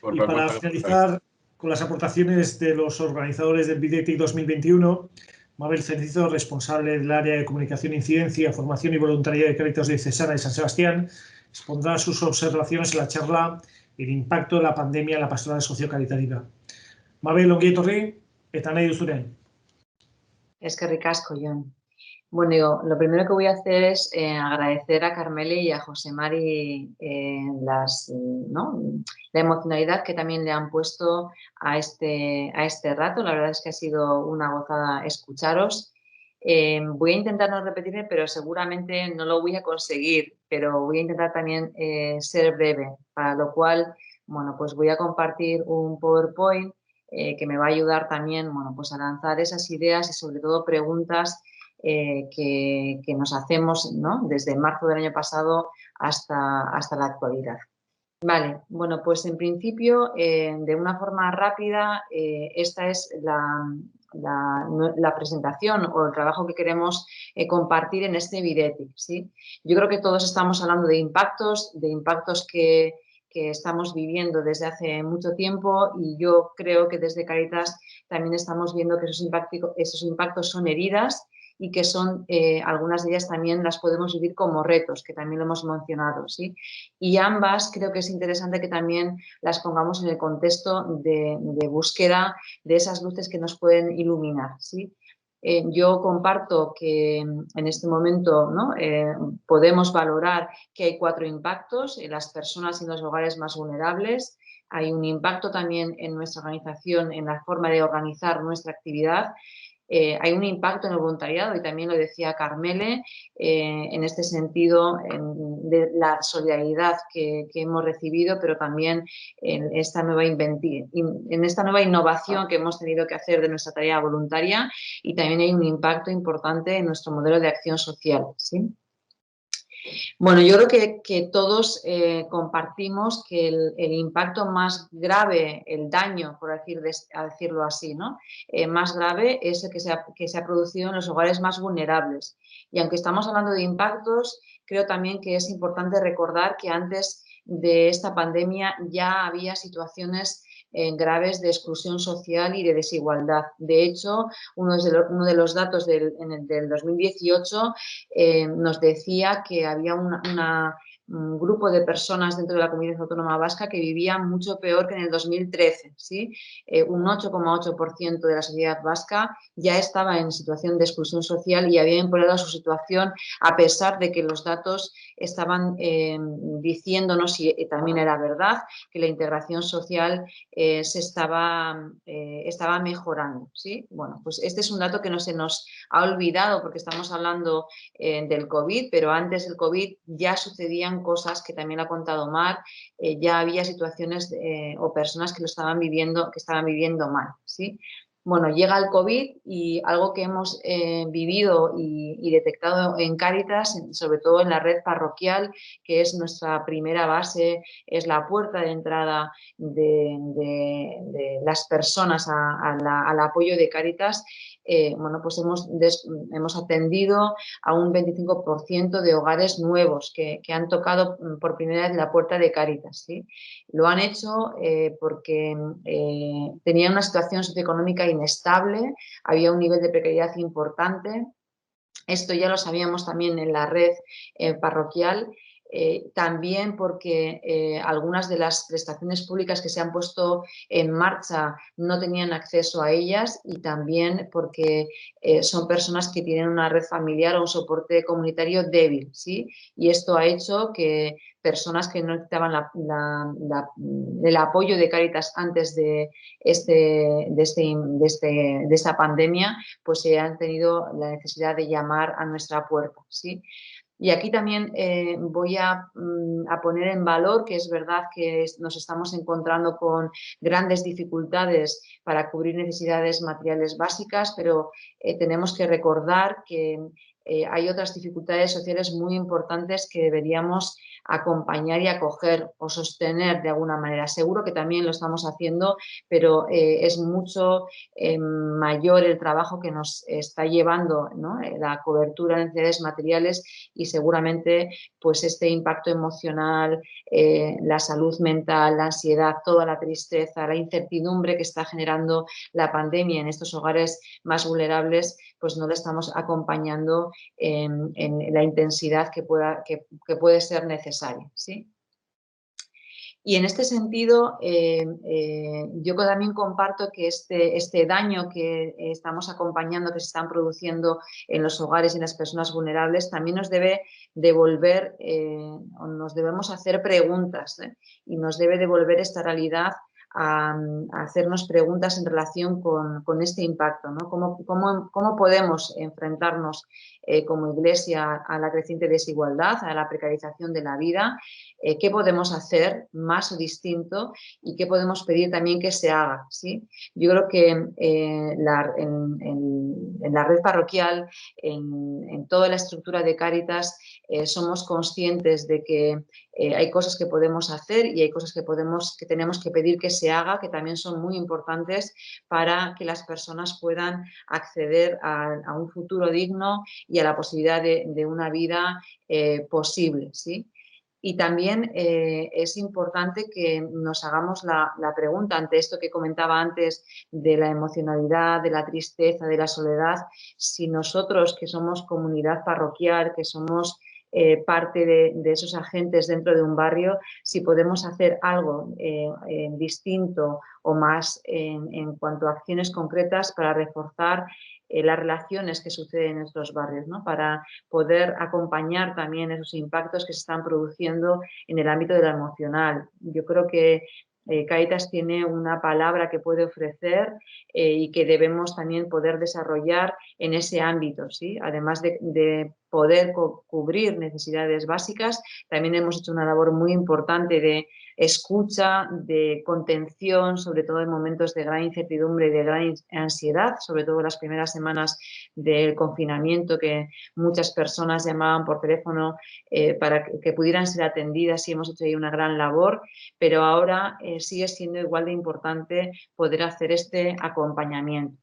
Y para finalizar con las aportaciones de los organizadores del Videtic 2021, Mabel Cencizo, responsable del área de comunicación, incidencia, formación y voluntariado de Cáritas Diocesana de San Sebastián, expondrá sus observaciones en la charla El impacto de la pandemia en la pastoral sociocaritativa. Mabel, ongi etorri, eta nahi duzuren. Eskerrik asko, Jon. Bueno, lo primero que voy a hacer es agradecer a Carmele y a José Mari la emocionalidad que también le han puesto a este rato. La verdad es que ha sido una gozada escucharos. Voy a intentar no repetirme, pero seguramente no lo voy a conseguir, pero voy a intentar también ser breve, para lo cual, bueno, pues voy a compartir un PowerPoint que me va a ayudar también, bueno, pues a lanzar esas ideas y sobre todo preguntas que nos hacemos, ¿no?, desde marzo del año pasado hasta la actualidad. Vale, bueno, pues en principio, de una forma rápida, esta es la presentación o el trabajo que queremos compartir en este Videtic, ¿sí? Yo creo que todos estamos hablando de impactos que estamos viviendo desde hace mucho tiempo, y yo creo que desde Cáritas también estamos viendo que esos impactos son heridas y que son, algunas de ellas también las podemos vivir como retos, que también lo hemos mencionado, ¿sí? Y ambas creo que es interesante que también las pongamos en el contexto de búsqueda de esas luces que nos pueden iluminar, ¿sí? Yo comparto que en este momento, ¿no?, podemos valorar que hay 4 impactos en las personas y en los hogares más vulnerables. Hay un impacto también en nuestra organización, en la forma de organizar nuestra actividad. Hay un impacto en el voluntariado, y también lo decía Carmele, en este sentido, de la solidaridad que hemos recibido, pero también en esta nueva innovación que hemos tenido que hacer de nuestra tarea voluntaria, y también hay un impacto importante en nuestro modelo de acción social, ¿sí? Bueno, yo creo que todos compartimos que el impacto más grave, el daño, por decirlo así, ¿no?, más grave es el que se ha producido en los hogares más vulnerables. Y aunque estamos hablando de impactos, creo también que es importante recordar que antes de esta pandemia ya había situaciones graves de exclusión social y de desigualdad. De hecho, uno de los datos del 2018 nos decía que había un grupo de personas dentro de la Comunidad Autónoma Vasca que vivían mucho peor que en el 2013, ¿sí? Un 8,8% de la sociedad vasca ya estaba en situación de exclusión social y había empeorado su situación, a pesar de que los datos estaban diciéndonos, y también era verdad, que la integración social se estaba mejorando, ¿sí? Bueno, pues este es un dato que no se nos ha olvidado porque estamos hablando del COVID, pero antes del COVID ya sucedían cosas que también ha contado Mar, ya había situaciones o personas que estaban viviendo mal, ¿sí? Bueno, llega el COVID y algo que hemos vivido y detectado en Cáritas, sobre todo en la red parroquial, que es nuestra primera base, es la puerta de entrada de las personas al apoyo de Cáritas. Bueno, pues hemos atendido a un 25% de hogares nuevos que han tocado por primera vez la puerta de Cáritas, ¿sí? Lo han hecho porque tenían una situación socioeconómica inestable, había un nivel de precariedad importante. Esto ya lo sabíamos también en la red parroquial. También porque algunas de las prestaciones públicas que se han puesto en marcha no tenían acceso a ellas, y también porque son personas que tienen una red familiar o un soporte comunitario débil, ¿sí? Y esto ha hecho que personas que no necesitaban el apoyo de Cáritas antes de esta pandemia, pues se han tenido la necesidad de llamar a nuestra puerta, ¿sí? Y aquí también voy a poner en valor que es verdad que nos estamos encontrando con grandes dificultades para cubrir necesidades materiales básicas, pero tenemos que recordar que hay otras dificultades sociales muy importantes que deberíamos acompañar y acoger o sostener de alguna manera. Seguro que también lo estamos haciendo, pero es mucho mayor el trabajo que nos está llevando, ¿no? La cobertura de necesidades materiales y seguramente pues este impacto emocional, la salud mental, la ansiedad, toda la tristeza, la incertidumbre que está generando la pandemia en estos hogares más vulnerables, pues no le estamos acompañando en la intensidad que puede ser necesaria, ¿sí? Y en este sentido, yo también comparto que este daño que estamos acompañando, que se están produciendo en los hogares y en las personas vulnerables, también nos debe devolver, o nos debemos hacer preguntas, y nos debe devolver esta realidad a hacernos preguntas en relación con este impacto, ¿no? ¿Cómo podemos enfrentarnos como Iglesia a la creciente desigualdad, a la precarización de la vida? ¿Qué podemos hacer más o distinto y qué podemos pedir también que se haga? ¿Sí? Yo creo que en la red parroquial, en toda la estructura de Cáritas, somos conscientes de que hay cosas que podemos hacer y hay cosas que tenemos que pedir que se haga, que también son muy importantes para que las personas puedan acceder a un futuro digno y a la posibilidad de una vida posible, ¿sí? Y también es importante que nos hagamos la pregunta ante esto que comentaba antes de la emocionalidad, de la tristeza, de la soledad, si nosotros que somos comunidad parroquial, que somos parte de esos agentes dentro de un barrio, si podemos hacer algo distinto o más en cuanto a acciones concretas para reforzar las relaciones que suceden en nuestros barrios, ¿no? Para poder acompañar también esos impactos que se están produciendo en el ámbito de lo emocional. Yo creo que Cáritas tiene una palabra que puede ofrecer y que debemos también poder desarrollar en ese ámbito, ¿sí? Además de poder cubrir necesidades básicas, también hemos hecho una labor muy importante de escucha, de contención, sobre todo en momentos de gran incertidumbre y de gran ansiedad, sobre todo en las primeras semanas del confinamiento, que muchas personas llamaban por teléfono para que pudieran ser atendidas, y hemos hecho ahí una gran labor, pero ahora sigue siendo igual de importante poder hacer este acompañamiento.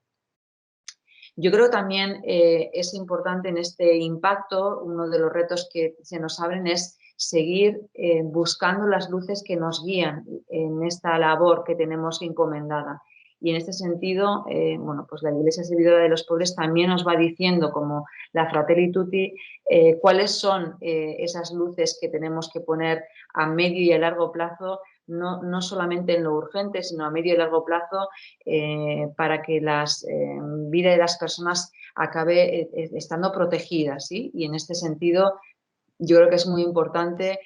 Yo creo también es importante en este impacto, uno de los retos que se nos abren es seguir buscando las luces que nos guían en esta labor que tenemos encomendada. Y en este sentido, bueno, pues la Iglesia Servidora de los Pobres también nos va diciendo, como la Fratelli Tutti, cuáles son esas luces que tenemos que poner a medio y a largo plazo, no solamente en lo urgente, sino a medio y largo plazo, para que la vida de las personas acabe estando protegida, ¿sí? Y en este sentido, yo creo que es muy importante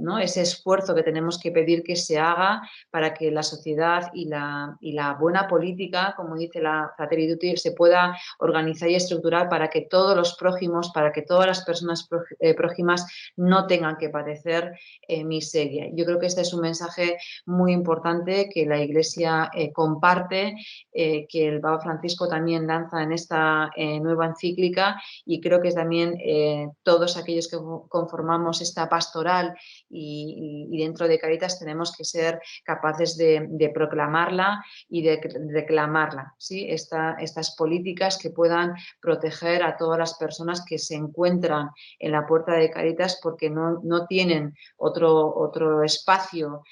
¿no? Ese esfuerzo que tenemos que pedir que se haga para que la sociedad y la buena política, como dice la Fratelli Tutti, se pueda organizar y estructurar para que todos los prójimos, para que todas las personas prójimas no tengan que padecer miseria. Yo creo que este es un mensaje muy importante que la Iglesia comparte, que el Papa Francisco también lanza en esta nueva encíclica, y creo que también todos aquellos que conformamos esta pastoral y dentro de Cáritas tenemos que ser capaces de proclamarla y de reclamarla, ¿sí? Estas políticas que puedan proteger a todas las personas que se encuentran en la puerta de Cáritas porque no tienen otro espacio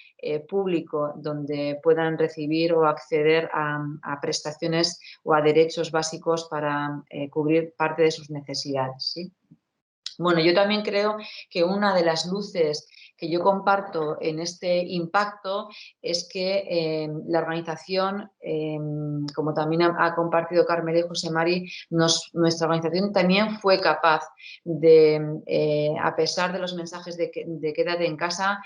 público donde puedan recibir o acceder a prestaciones o a derechos básicos para cubrir parte de sus necesidades, ¿sí? Bueno, yo también creo que una de las luces que yo comparto en este impacto es que la organización, como también ha compartido Carmela y José Mari, nuestra organización también fue capaz de, a pesar de los mensajes de quédate en casa,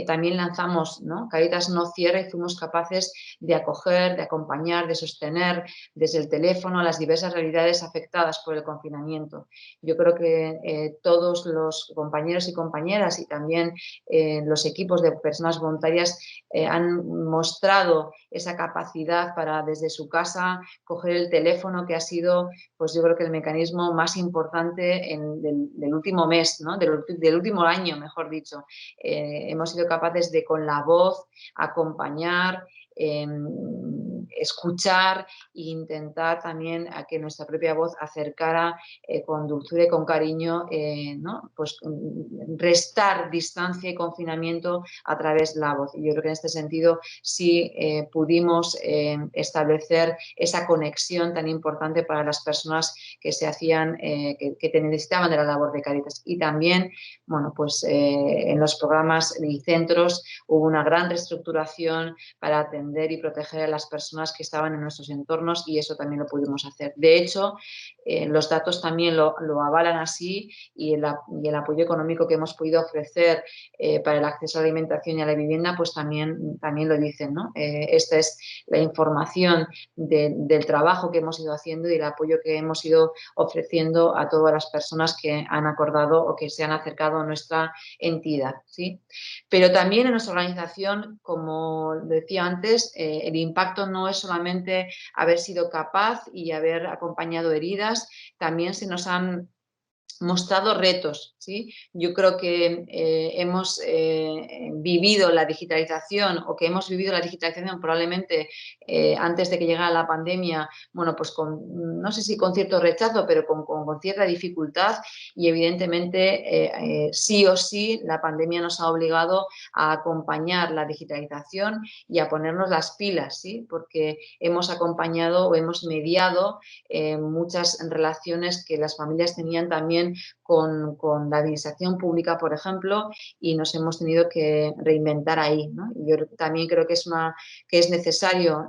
también lanzamos, ¿no? Cáritas no cierra, y fuimos capaces de acoger, de acompañar, de sostener desde el teléfono las diversas realidades afectadas por el confinamiento. Yo creo que todos los compañeros y compañeras y también los equipos de personas voluntarias han mostrado esa capacidad para desde su casa coger el teléfono, que ha sido, pues yo creo que el mecanismo más importante del último mes, ¿no? del último año, mejor dicho. Hemos sido capaces de con la voz acompañar, escuchar e intentar también a que nuestra propia voz acercara con dulzura y con cariño, ¿no? Pues restar distancia y confinamiento a través de la voz. Y yo creo que en este sentido sí pudimos establecer esa conexión tan importante para las personas que se hacían, que necesitaban de la labor de Cáritas. Y también, bueno, pues en los programas y centros hubo una gran reestructuración para atender y proteger a las personas que estaban en nuestros entornos, y eso también lo pudimos hacer. De hecho, los datos también lo avalan así, y el apoyo económico que hemos podido ofrecer para el acceso a la alimentación y a la vivienda, pues también lo dicen, ¿no? Esta es la información del trabajo que hemos ido haciendo y el apoyo que hemos ido ofreciendo a todas las personas que han acordado o que se han acercado a nuestra entidad, ¿sí? Pero también en nuestra organización, como decía antes, el impacto no es solamente haber sido capaz y haber acompañado heridas, también se nos han mostrado retos, ¿sí? Yo creo que hemos vivido la digitalización, o que hemos vivido la digitalización probablemente antes de que llegara la pandemia, bueno, pues no sé si con cierto rechazo, pero con cierta dificultad, y evidentemente sí o sí la pandemia nos ha obligado a acompañar la digitalización y a ponernos las pilas, ¿sí? Porque hemos acompañado o hemos mediado muchas relaciones que las familias tenían también con la administración pública, por ejemplo, y nos hemos tenido que reinventar ahí, ¿no? Yo también creo que es necesario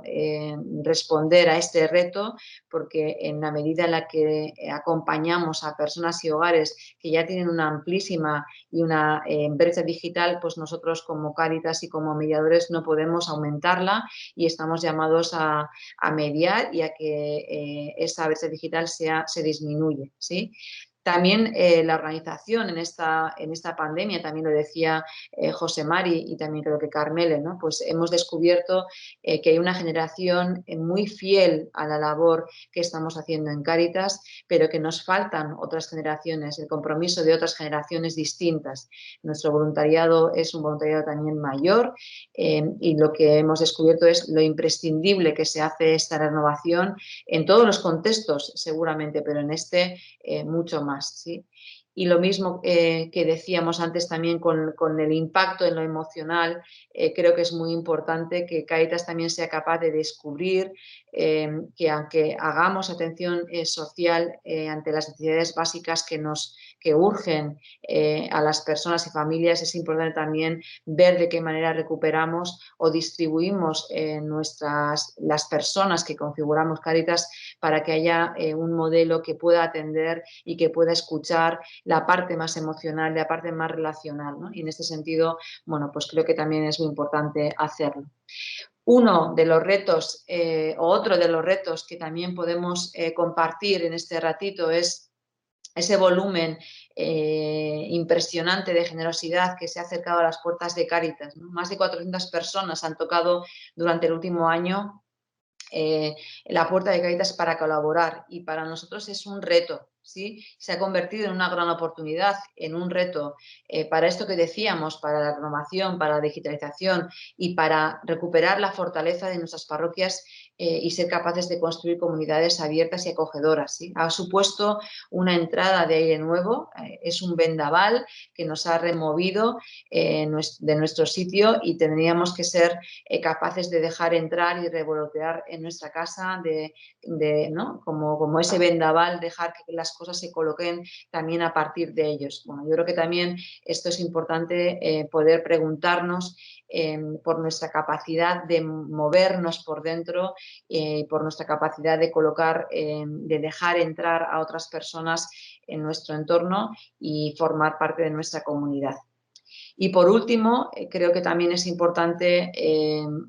responder a este reto, porque en la medida en la que acompañamos a personas y hogares que ya tienen una amplísima y una brecha digital, pues nosotros como Cáritas y como mediadores no podemos aumentarla, y estamos llamados a mediar y a que esa brecha digital se disminuye, ¿sí? También la organización en esta pandemia, también lo decía José Mari y también creo que Carmele, ¿no? Pues hemos descubierto que hay una generación muy fiel a la labor que estamos haciendo en Cáritas, pero que nos faltan otras generaciones, el compromiso de otras generaciones distintas. Nuestro voluntariado es un voluntariado también mayor, y lo que hemos descubierto es lo imprescindible que se hace esta renovación en todos los contextos, seguramente, pero en este mucho más, ¿sí? Y lo mismo que decíamos antes también con el impacto en lo emocional, creo que es muy importante que Cáritas también sea capaz de descubrir que aunque hagamos atención social ante las necesidades básicas que urgen a las personas y familias, es importante también ver de qué manera recuperamos o distribuimos las personas que configuramos Cáritas, para que haya un modelo que pueda atender y que pueda escuchar la parte más emocional, la parte más relacional, ¿no? Y en este sentido, bueno, pues creo que también es muy importante hacerlo. Uno de los retos, o otro de los retos que también podemos compartir en este ratito, es ese volumen impresionante de generosidad que se ha acercado a las puertas de Cáritas, ¿no? Más de 400 personas han tocado durante el último año la puerta de Cáritas para colaborar, y para nosotros es un reto, ¿sí? Se ha convertido en una gran oportunidad, en un reto para esto que decíamos, para la renovación, para la digitalización y para recuperar la fortaleza de nuestras parroquias y ser capaces de construir comunidades abiertas y acogedoras, ¿sí? Ha supuesto una entrada de aire nuevo, es un vendaval que nos ha removido de nuestro sitio, y tendríamos que ser capaces de dejar entrar y revolotear en nuestra casa, ¿no? como ese vendaval, dejar que las cosas se coloquen también a partir de ellos. Bueno, yo creo que también esto es importante poder preguntarnos por nuestra capacidad de movernos por dentro, por nuestra capacidad de colocar, de dejar entrar a otras personas en nuestro entorno y formar parte de nuestra comunidad. Y por último, creo que también es importante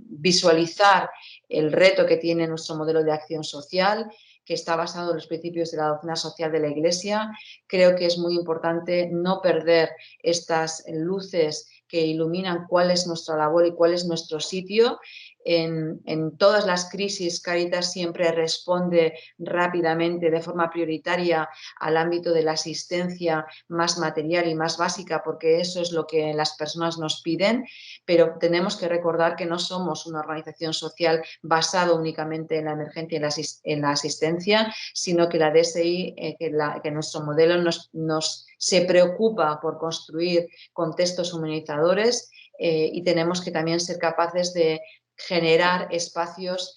visualizar el reto que tiene nuestro modelo de acción social, que está basado en los principios de la doctrina social de la Iglesia. Creo que es muy importante no perder estas luces que iluminan cuál es nuestra labor y cuál es nuestro sitio. En todas las crisis, Cáritas siempre responde rápidamente, de forma prioritaria, al ámbito de la asistencia más material y más básica, porque eso es lo que las personas nos piden, pero tenemos que recordar que no somos una organización social basada únicamente en la emergencia y en la asistencia, sino que la DSI, que nuestro modelo se preocupa por construir contextos humanizadores y tenemos que también ser capaces de generar espacios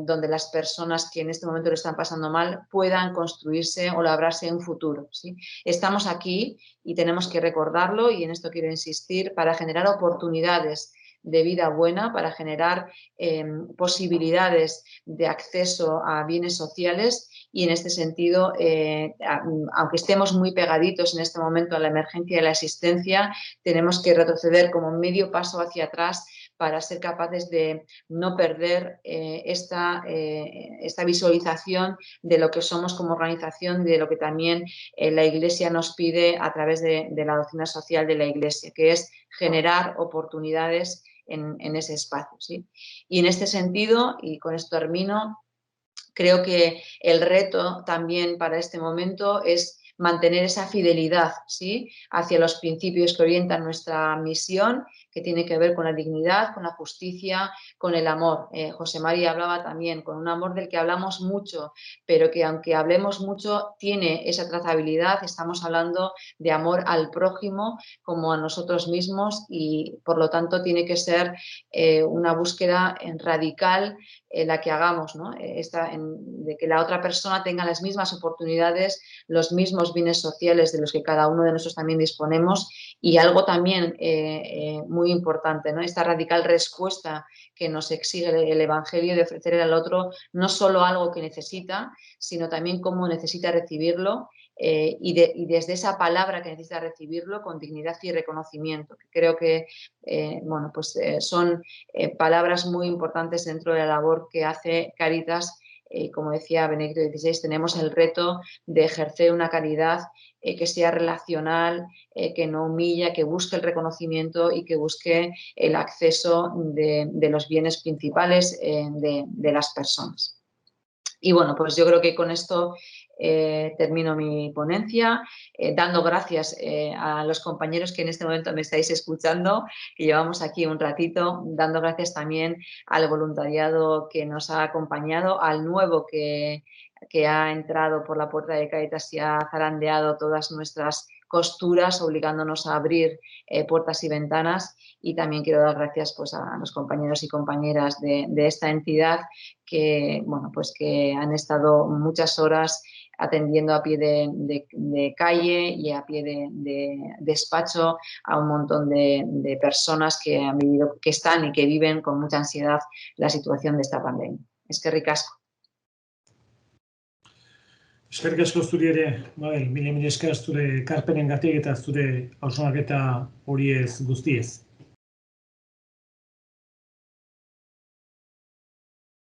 donde las personas que en este momento lo están pasando mal puedan construirse o labrarse en un futuro, ¿sí? Estamos aquí y tenemos que recordarlo, y en esto quiero insistir, para generar oportunidades de vida buena, para generar posibilidades de acceso a bienes sociales, y en este sentido, aunque estemos muy pegaditos en este momento a la emergencia y la asistencia, tenemos que retroceder como medio paso hacia atrás para ser capaces de no perder esta visualización de lo que somos como organización, de lo que también la Iglesia nos pide a través de la doctrina social de la Iglesia, que es generar oportunidades en ese espacio, ¿sí? Y en este sentido, y con esto termino, creo que el reto también para este momento es mantener esa fidelidad, ¿sí?, hacia los principios que orientan nuestra misión, que tiene que ver con la dignidad, con la justicia, con el amor. José María hablaba también con un amor del que hablamos mucho, pero que aunque hablemos mucho, tiene esa trazabilidad. Estamos hablando de amor al prójimo como a nosotros mismos, y por lo tanto tiene que ser una búsqueda radical la que hagamos, ¿no? De que la otra persona tenga las mismas oportunidades, los mismos bienes sociales de los que cada uno de nosotros también disponemos, y algo también muy importante, ¿no?, esta radical respuesta que nos exige el Evangelio de ofrecer al otro no solo algo que necesita, sino también cómo necesita recibirlo, y desde esa palabra que necesita recibirlo con dignidad y reconocimiento. Creo que bueno, pues, son palabras muy importantes dentro de la labor que hace Cáritas. Como decía Benedicto XVI, tenemos el reto de ejercer una caridad que sea relacional, que no humilla, que busque el reconocimiento y que busque el acceso de los bienes principales de las personas. Y bueno, pues yo creo que con esto termino mi ponencia, dando gracias a los compañeros que en este momento me estáis escuchando, que llevamos aquí un ratito, dando gracias también al voluntariado que nos ha acompañado, al nuevo que ha entrado por la puerta de Cáritas y ha zarandeado todas nuestras costuras, obligándonos a abrir puertas y ventanas. Y también quiero dar gracias, pues, a los compañeros y compañeras de esta entidad que, bueno, pues, que han estado muchas horas atendiendo a pie de calle y a pie de despacho a un montón de personas que han vivido, que están y que viven con mucha ansiedad la situación de esta pandemia. Eskerrik asko. Eskerrik asko zuri ere, Mabel, mila esker zure ekarpenengatik eta zure hausnarketa horiez guztiez.